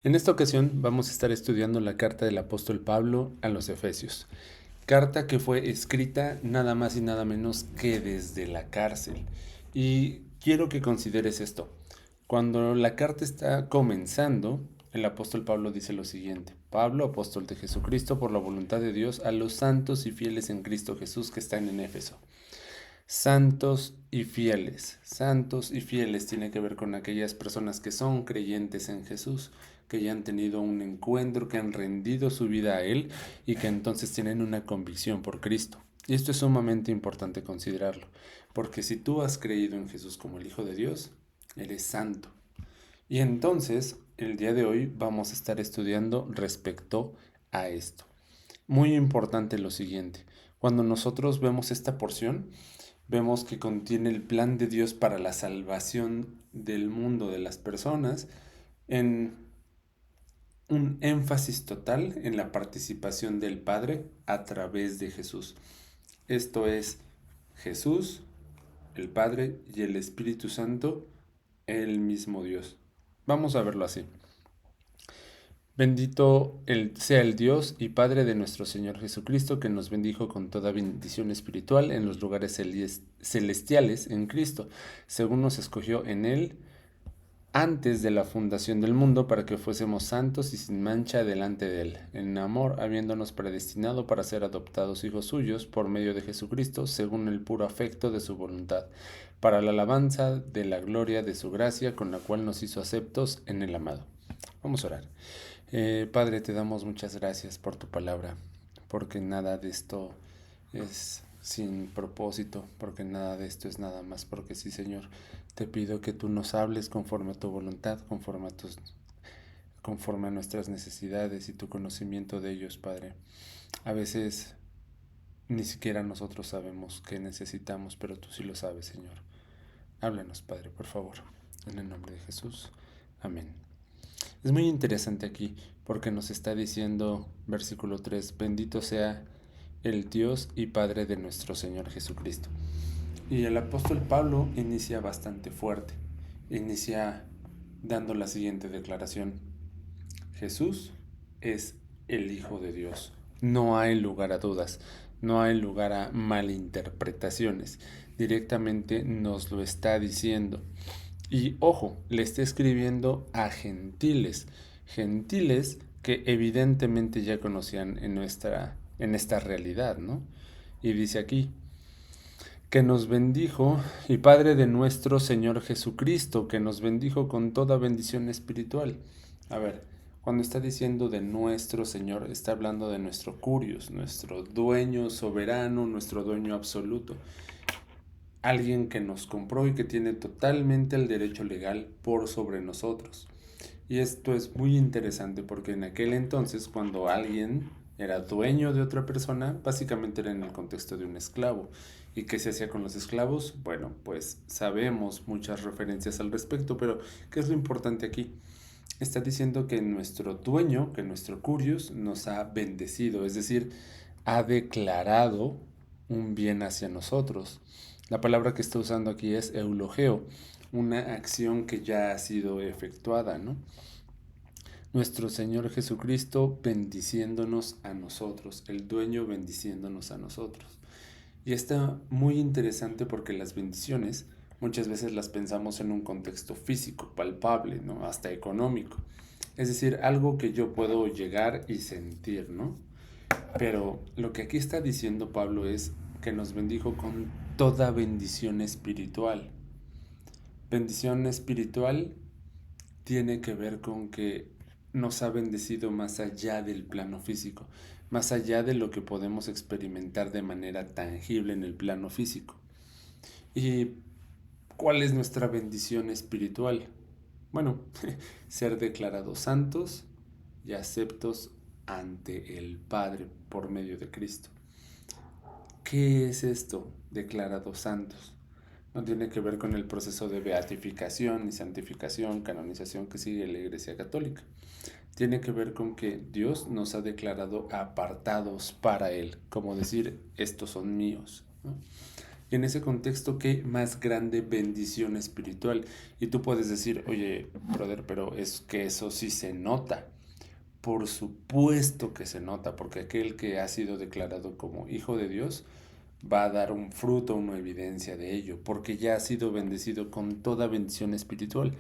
En esta ocasión vamos a estar estudiando la carta del apóstol Pablo a los Efesios, carta que fue escrita nada más y nada menos que desde la cárcel. Y quiero que consideres esto. Cuando la carta está comenzando, el apóstol Pablo dice lo siguiente: Pablo, apóstol de Jesucristo, por la voluntad de Dios, a los santos y fieles en Cristo Jesús que están en Éfeso. Santos y fieles. Santos y fieles tiene que ver con aquellas personas que son creyentes en Jesús, que ya han tenido un encuentro, que han rendido su vida a Él y que entonces tienen una convicción por Cristo. Y esto es sumamente importante considerarlo, porque si tú has creído en Jesús como el Hijo de Dios, eres santo. Y entonces, el día de hoy vamos a estar estudiando respecto a esto. Muy importante lo siguiente: cuando nosotros vemos esta porción, vemos que contiene el plan de Dios para la salvación del mundo, de las personas, en un énfasis total en la participación del Padre a través de Jesús. Esto es Jesús, el Padre y el Espíritu Santo, el mismo Dios. Vamos a verlo así. Bendito sea el Dios y Padre de nuestro Señor Jesucristo, que nos bendijo con toda bendición espiritual en los lugares celestiales en Cristo, según nos escogió en Él antes de la fundación del mundo, para que fuésemos santos y sin mancha delante de Él, en amor, habiéndonos predestinado para ser adoptados hijos suyos por medio de Jesucristo, según el puro afecto de su voluntad, para la alabanza de la gloria de su gracia, con la cual nos hizo aceptos en el amado. Vamos a orar. Padre, te damos muchas gracias por tu palabra, porque nada de esto es sin propósito, porque nada de esto es nada más porque sí, Señor. Te pido que tú nos hables conforme a tu voluntad, conforme a nuestras necesidades y tu conocimiento de ellos, Padre. A veces ni siquiera nosotros sabemos qué necesitamos, pero tú sí lo sabes, Señor. Háblanos, Padre, por favor. En el nombre de Jesús. Amén. Es muy interesante aquí porque nos está diciendo, versículo 3: bendito sea el Dios y Padre de nuestro Señor Jesucristo. Y el apóstol Pablo inicia bastante fuerte. Inicia dando la siguiente declaración: Jesús es el Hijo de Dios. No hay lugar a dudas, no hay lugar a malinterpretaciones. Directamente nos lo está diciendo. Y ojo, le está escribiendo a gentiles, gentiles que evidentemente ya conocían en esta realidad, ¿no? Y dice aquí, que nos bendijo, y Padre de nuestro Señor Jesucristo, que nos bendijo con toda bendición espiritual. A ver, cuando está diciendo de nuestro Señor, está hablando de nuestro Curios, nuestro dueño soberano, nuestro dueño absoluto. Alguien que nos compró y que tiene totalmente el derecho legal por sobre nosotros. Y esto es muy interesante porque en aquel entonces, cuando alguien era dueño de otra persona, básicamente era en el contexto de un esclavo. ¿Y qué se hacía con los esclavos? Bueno, pues sabemos muchas referencias al respecto, pero ¿qué es lo importante aquí? Está diciendo que nuestro dueño, que nuestro Curios, nos ha bendecido, es decir, ha declarado un bien hacia nosotros. La palabra que está usando aquí es eulogeo, una acción que ya ha sido efectuada, ¿no? Nuestro Señor Jesucristo bendiciéndonos a nosotros, el dueño bendiciéndonos a nosotros. Y está muy interesante porque las bendiciones muchas veces las pensamos en un contexto físico, palpable, ¿no? Hasta económico. Es decir, algo que yo puedo llegar y sentir, ¿no? Pero lo que aquí está diciendo Pablo es que nos bendijo con toda bendición espiritual. Bendición espiritual tiene que ver con que nos ha bendecido más allá del plano físico, más allá de lo que podemos experimentar de manera tangible en el plano físico. ¿Y cuál es nuestra bendición espiritual? Bueno, ser declarados santos y aceptos ante el Padre por medio de Cristo. ¿Qué es esto, declarados santos? No tiene que ver con el proceso de beatificación y santificación, canonización que sigue la Iglesia Católica. Tiene que ver con que Dios nos ha declarado apartados para Él, como decir, estos son míos, ¿no? Y en ese contexto, ¿qué más grande bendición espiritual? Y tú puedes decir, oye, brother, pero es que eso sí se nota. Por supuesto que se nota, porque aquel que ha sido declarado como hijo de Dios va a dar un fruto, una evidencia de ello, porque ya ha sido bendecido con toda bendición espiritual.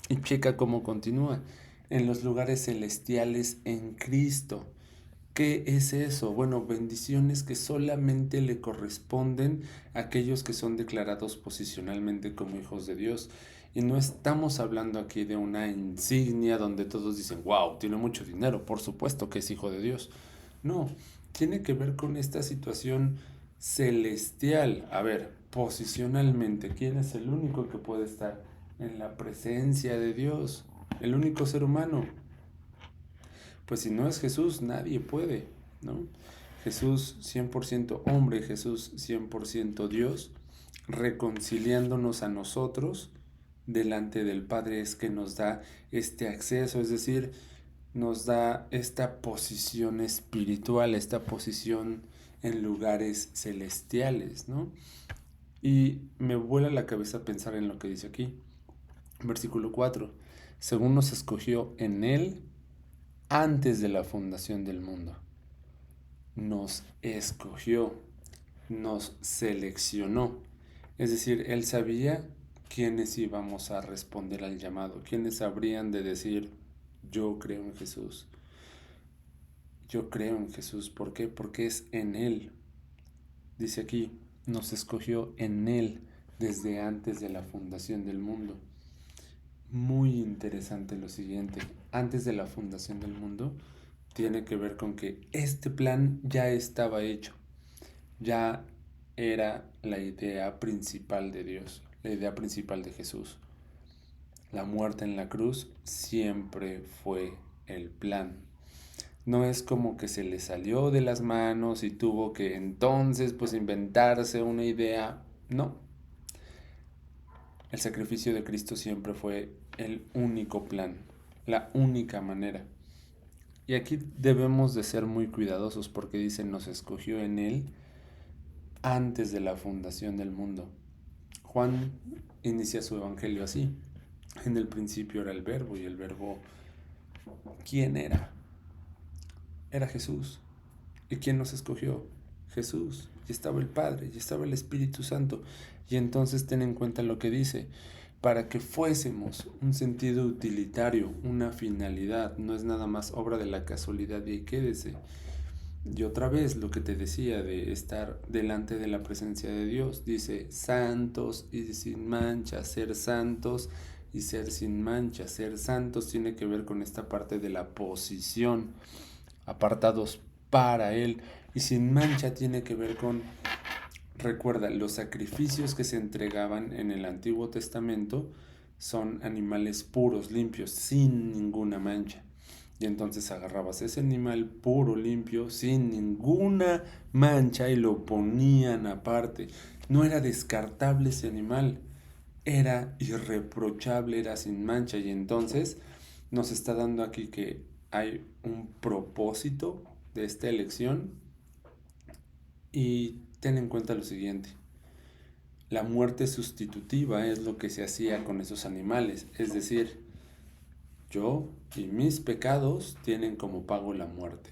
Y checa cómo continúa. En los lugares celestiales en Cristo. ¿Qué es eso? Bueno, bendiciones que solamente le corresponden a aquellos que son declarados posicionalmente como hijos de Dios. Y no estamos hablando aquí de una insignia donde todos dicen, wow, tiene mucho dinero, por supuesto que es hijo de Dios. No, tiene que ver con esta situación celestial. A ver, posicionalmente, ¿quién es el único que puede estar en la presencia de Dios? El único ser humano. Pues si no es Jesús, nadie puede, ¿no? Jesús 100% hombre, Jesús 100% Dios, reconciliándonos a nosotros delante del Padre es que nos da este acceso, es decir, nos da esta posición espiritual, esta posición en lugares celestiales, ¿no? Y me vuela la cabeza pensar en lo que dice aquí, versículo 4, según nos escogió en Él antes de la fundación del mundo. Nos escogió, nos seleccionó. Es decir, Él sabía quiénes íbamos a responder al llamado, quiénes habrían de decir, yo creo en Jesús. Yo creo en Jesús. ¿Por qué? Porque es en Él. Dice aquí, nos escogió en Él desde antes de la fundación del mundo. Muy interesante lo siguiente. Antes de la fundación del mundo, tiene que ver con que este plan ya estaba hecho, ya era la idea principal de Dios, la idea principal de Jesús. La muerte en la cruz siempre fue el plan. No es como que se le salió de las manos y tuvo que entonces pues inventarse una idea. No, el sacrificio de Cristo siempre fue el único plan, la única manera. Y aquí debemos de ser muy cuidadosos porque dice, nos escogió en Él antes de la fundación del mundo. Juan inicia su evangelio así. En el principio era el verbo y el verbo, ¿quién era? Era Jesús. ¿Y quién nos escogió? Jesús. Y estaba el Padre, y estaba el Espíritu Santo. Y entonces ten en cuenta lo que dice, para que fuésemos un sentido utilitario, una finalidad, no es nada más obra de la casualidad y ahí quédese. Y otra vez lo que te decía de estar delante de la presencia de Dios, dice santos y sin mancha, ser santos y ser sin mancha. Ser santos tiene que ver con esta parte de la posición, apartados para Él, y sin mancha tiene que ver con, recuerda, los sacrificios que se entregaban en el Antiguo Testamento son animales puros, limpios, sin ninguna mancha. Y entonces agarrabas ese animal puro, limpio, sin ninguna mancha y lo ponían aparte. No era descartable ese animal, era irreprochable, era sin mancha. Y entonces nos está dando aquí que hay un propósito de esta elección. Y ten en cuenta lo siguiente. La muerte sustitutiva es lo que se hacía con esos animales. Es decir, yo y mis pecados tienen como pago la muerte.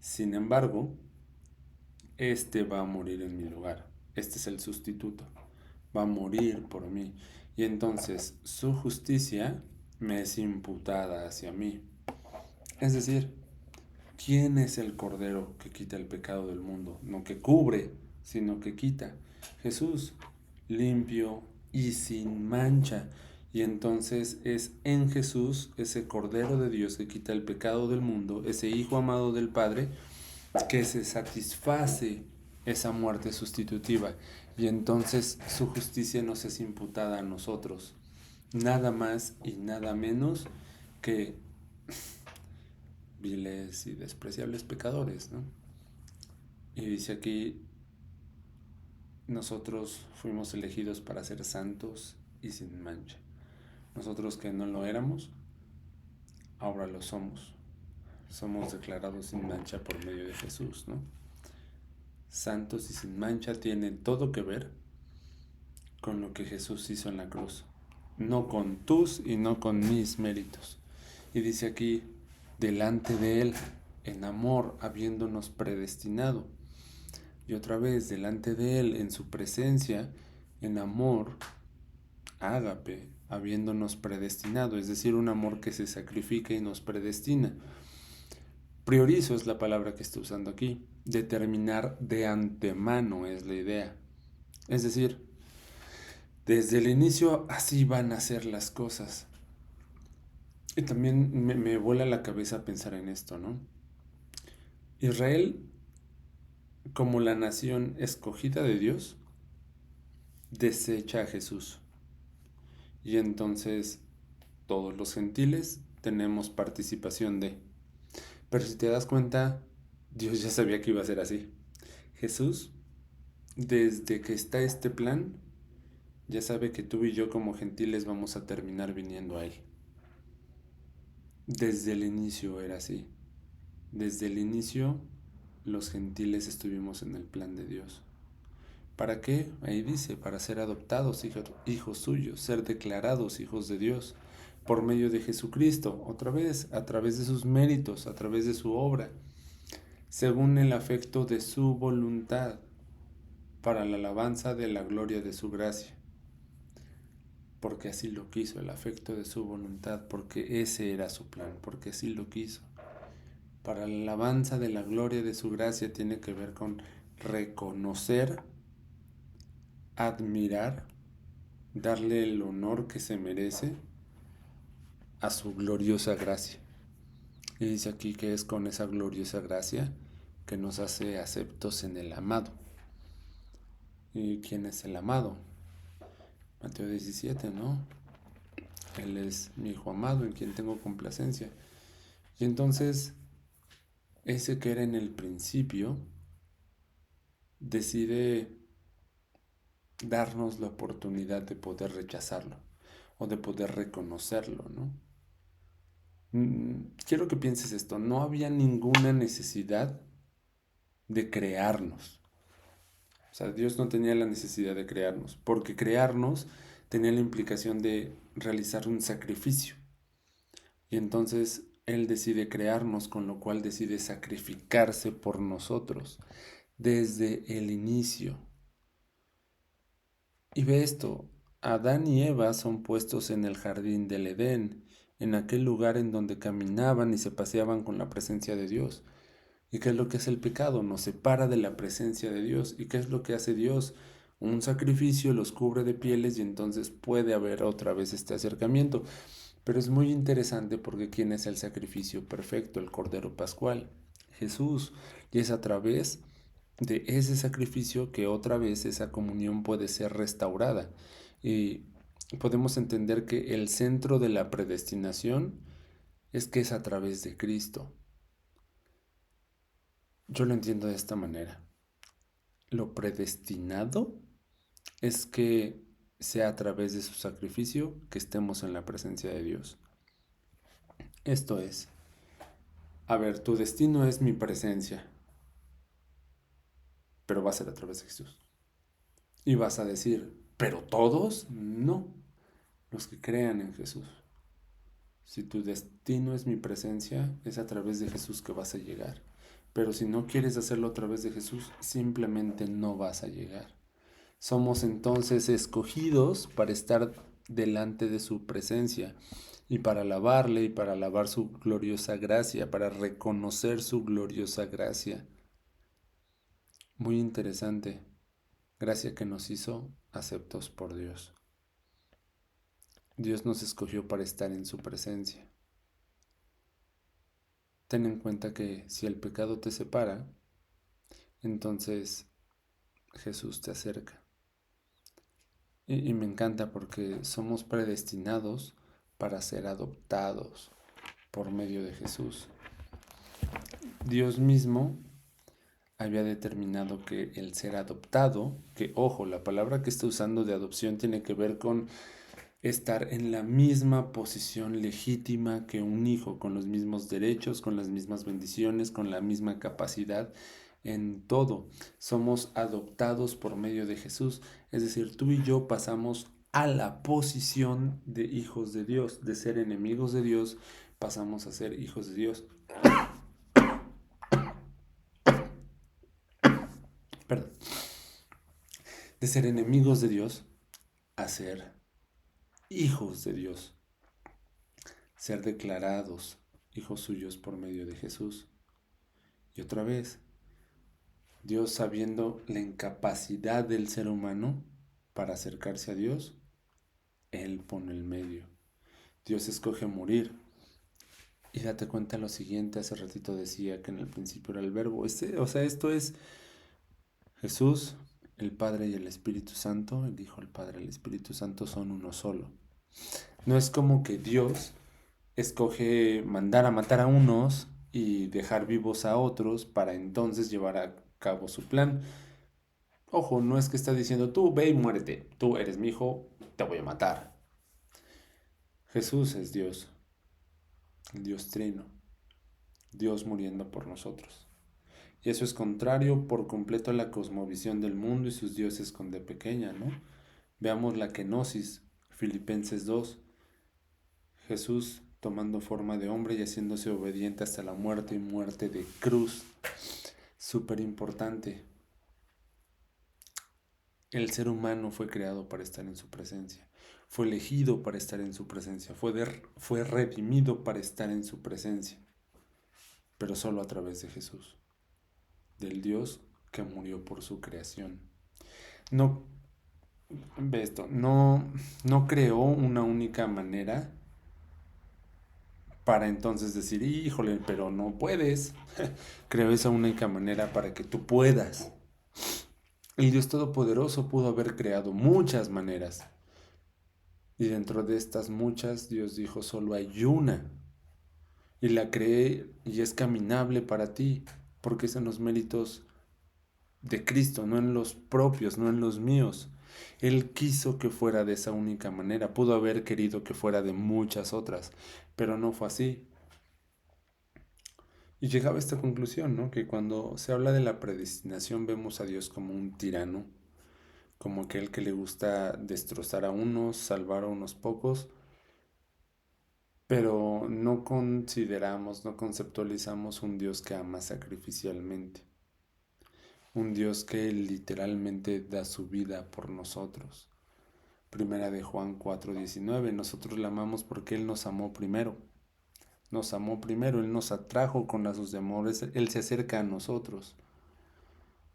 Sin embargo, este va a morir en mi lugar. Este es el sustituto. Va a morir por mí. Y entonces su justicia me es imputada hacia mí. Es decir, ¿quién es el Cordero que quita el pecado del mundo? No que cubre, sino que quita. Jesús, limpio y sin mancha. Y entonces es en Jesús, ese Cordero de Dios que quita el pecado del mundo, ese Hijo amado del Padre, que se satisface esa muerte sustitutiva. Y entonces su justicia nos es imputada a nosotros. Nada más y nada menos que viles y despreciables pecadores, ¿no? Y dice aquí, nosotros fuimos elegidos para ser santos y sin mancha. Nosotros que no lo éramos, ahora lo somos. Somos declarados sin mancha por medio de Jesús, ¿no? Santos y sin mancha tiene todo que ver con lo que Jesús hizo en la cruz, no con tus y no con mis méritos. Y dice aquí, delante de Él, en amor, habiéndonos predestinado. Y otra vez, delante de Él, en su presencia, en amor, ágape, habiéndonos predestinado, es decir, un amor que se sacrifica y nos predestina. Priorizo es la palabra que estoy usando aquí. Determinar de antemano es la idea. Es decir, desde el inicio así van a ser las cosas. Y también me vuela la cabeza pensar en esto, ¿no? Israel, como la nación escogida de Dios, desecha a Jesús. Y entonces todos los gentiles tenemos participación de. Pero si te das cuenta, Dios ya sabía que iba a ser así. Jesús, desde que está este plan, ya sabe que tú y yo como gentiles vamos a terminar viniendo a Él. Desde el inicio era así. Desde el inicio los gentiles estuvimos en el plan de Dios. ¿Para qué? Ahí dice, para ser adoptados hijos suyos, ser declarados hijos de Dios, por medio de Jesucristo, otra vez, a través de sus méritos, a través de su obra, según el afecto de su voluntad, para la alabanza de la gloria de su gracia. Porque así lo quiso, el afecto de su voluntad, porque ese era su plan, porque así lo quiso. Para la alabanza de la gloria de su gracia tiene que ver con reconocer, admirar, darle el honor que se merece a su gloriosa gracia. Y dice aquí que es con esa gloriosa gracia que nos hace aceptos en el amado. ¿Y quién es el amado? Mateo 17, ¿no? Él es mi hijo amado en quien tengo complacencia. Y entonces, ese que era en el principio, decide darnos la oportunidad de poder rechazarlo o de poder reconocerlo, ¿no? Quiero que pienses esto, no había ninguna necesidad de crearnos. O sea, Dios no tenía la necesidad de crearnos, porque crearnos tenía la implicación de realizar un sacrificio. Y entonces Él decide crearnos, con lo cual decide sacrificarse por nosotros desde el inicio. Y ve esto, Adán y Eva son puestos en el jardín del Edén, en aquel lugar en donde caminaban y se paseaban con la presencia de Dios. ¿Y qué es lo que es el pecado? Nos separa de la presencia de Dios. ¿Y qué es lo que hace Dios? Un sacrificio los cubre de pieles y entonces puede haber otra vez este acercamiento. Pero es muy interesante porque ¿quién es el sacrificio perfecto? El Cordero Pascual, Jesús. Y es a través de ese sacrificio que otra vez esa comunión puede ser restaurada. Y podemos entender que el centro de la predestinación es que es a través de Cristo. Yo lo entiendo de esta manera. Lo predestinado es que sea a través de su sacrificio que estemos en la presencia de Dios. Esto es, a ver, tu destino es mi presencia, pero va a ser a través de Jesús. Y vas a decir, ¿pero todos? No, los que crean en Jesús. Si tu destino es mi presencia, es a través de Jesús que vas a llegar. Pero si no quieres hacerlo a través de Jesús, simplemente no vas a llegar. Somos entonces escogidos para estar delante de su presencia y para alabarle y para alabar su gloriosa gracia, para reconocer su gloriosa gracia. Muy interesante, gracia que nos hizo aceptos por Dios. Dios nos escogió para estar en su presencia. Ten en cuenta que si el pecado te separa, entonces Jesús te acerca. Y me encanta porque somos predestinados para ser adoptados por medio de Jesús. Dios mismo había determinado que el ser adoptado, que ojo, la palabra que está usando de adopción tiene que ver con estar en la misma posición legítima que un hijo, con los mismos derechos, con las mismas bendiciones, con la misma capacidad, en todo. Somos adoptados por medio de Jesús. Es decir, tú y yo pasamos a la posición de hijos de Dios. De ser enemigos de Dios, pasamos a ser hijos de Dios. Perdón. De ser enemigos de Dios a ser hijos de Dios. Ser declarados hijos suyos por medio de Jesús. Y otra vez, Dios, sabiendo la incapacidad del ser humano para acercarse a Dios, Él pone el medio. Dios escoge morir. Y date cuenta lo siguiente, hace ratito decía que en el principio era el verbo. Esto es Jesús, el Padre y el Espíritu Santo. El Hijo, el Padre y el Espíritu Santo son uno solo. No es como que Dios escoge mandar a matar a unos y dejar vivos a otros para entonces llevar a cabo su plan. Ojo, no es que está diciendo, tú ve y muérete, tú eres mi hijo, te voy a matar. Jesús es Dios, el Dios trino, Dios muriendo por nosotros. Y eso es contrario por completo a la cosmovisión del mundo y sus dioses con D pequeña, ¿no? Veamos la kenosis, Filipenses 2. Jesús tomando forma de hombre y haciéndose obediente hasta la muerte y muerte de cruz. Súper importante. El ser humano fue creado para estar en su presencia. Fue elegido para estar en su presencia. Fue redimido para estar en su presencia. Pero solo a través de Jesús. Del Dios que murió por su creación. No, ve esto, no creó una única manera para entonces decir, híjole, pero no puedes. Creó esa única manera para que tú puedas. El Dios Todopoderoso pudo haber creado muchas maneras. Y dentro de estas muchas, Dios dijo, solo hay una. Y la creé y es caminable para ti, porque es en los méritos de Cristo, no en los propios, no en los míos. Él quiso que fuera de esa única manera. Pudo haber querido que fuera de muchas otras, pero no fue así. Y llegaba a esta conclusión, ¿no? Que cuando se habla de la predestinación vemos a Dios como un tirano, como aquel que le gusta destrozar a unos, salvar a unos pocos, pero no consideramos, no conceptualizamos un Dios que ama sacrificialmente, un Dios que literalmente da su vida por nosotros. Primera de Juan 4:19, nosotros le amamos porque Él nos amó primero. Nos amó primero, Él nos atrajo con lazos de amor, Él se acerca a nosotros.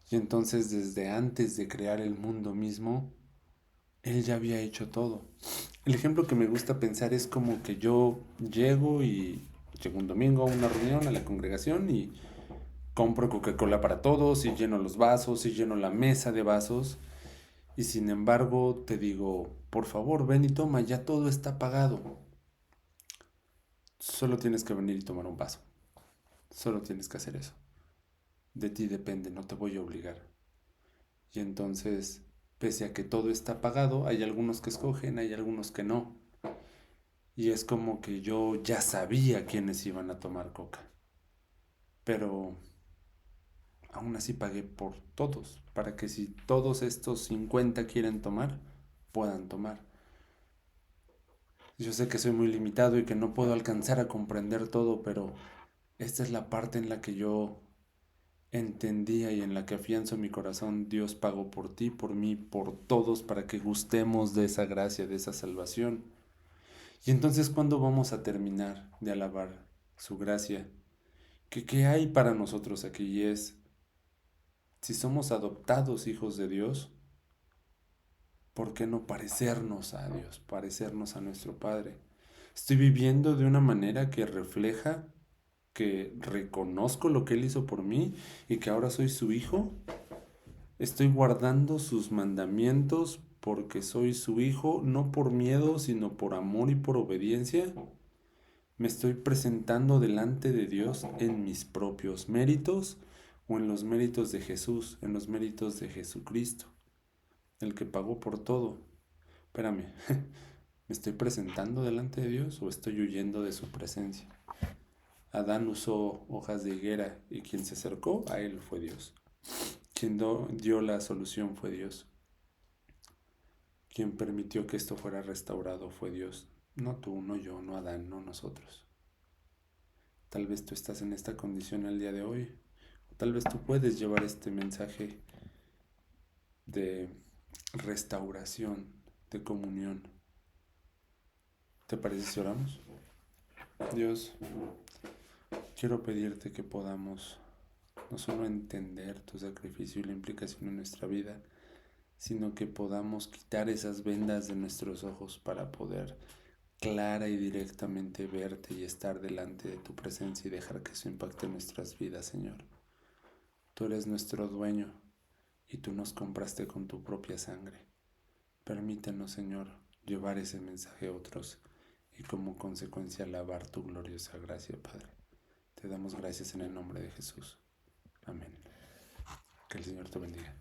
Y entonces desde antes de crear el mundo mismo, Él ya había hecho todo. El ejemplo que me gusta pensar es como que yo llego un domingo a una reunión, a la congregación y compro Coca-Cola para todos y lleno los vasos y lleno la mesa de vasos y sin embargo te digo, por favor, ven y toma, ya todo está pagado. Solo tienes que venir y tomar un vaso. Solo tienes que hacer eso. De ti depende, no te voy a obligar. Y entonces, pese a que todo está pagado, hay algunos que escogen, hay algunos que no. Y es como que yo ya sabía quiénes iban a tomar coca. Pero aún así pagué por todos, para que si todos estos 50 quieren tomar, puedan tomar. Yo sé que soy muy limitado y que no puedo alcanzar a comprender todo, pero esta es la parte en la que yo entendía y en la que afianzo mi corazón. Dios pagó por ti, por mí, por todos, para que gustemos de esa gracia, de esa salvación. Y entonces, ¿cuándo vamos a terminar de alabar su gracia? ¿Qué hay para nosotros aquí? Y es, si somos adoptados hijos de Dios, ¿por qué no parecernos a Dios, parecernos a nuestro Padre? Estoy viviendo de una manera que refleja que reconozco lo que Él hizo por mí y que ahora soy su hijo. Estoy guardando sus mandamientos porque soy su hijo, no por miedo, sino por amor y por obediencia. Me estoy presentando delante de Dios en mis propios méritos o en los méritos de Jesús, en los méritos de Jesucristo, el que pagó por todo. Espérame, ¿me estoy presentando delante de Dios o estoy huyendo de su presencia? Adán usó hojas de higuera y quien se acercó a él fue Dios. Quien dio la solución fue Dios. Quien permitió que esto fuera restaurado fue Dios. No tú, no yo, no Adán, no nosotros. Tal vez tú estás en esta condición el día de hoy. O tal vez tú puedes llevar este mensaje de restauración, de comunión. ¿Te parece si oramos? Dios, quiero pedirte que podamos no solo entender tu sacrificio y la implicación en nuestra vida, sino que podamos quitar esas vendas de nuestros ojos para poder clara y directamente verte y estar delante de tu presencia y dejar que eso impacte nuestras vidas, Señor. Tú eres nuestro dueño y tú nos compraste con tu propia sangre. Permítenos, Señor, llevar ese mensaje a otros y como consecuencia alabar tu gloriosa gracia, Padre. Te damos gracias en el nombre de Jesús. Amén. Que el Señor te bendiga.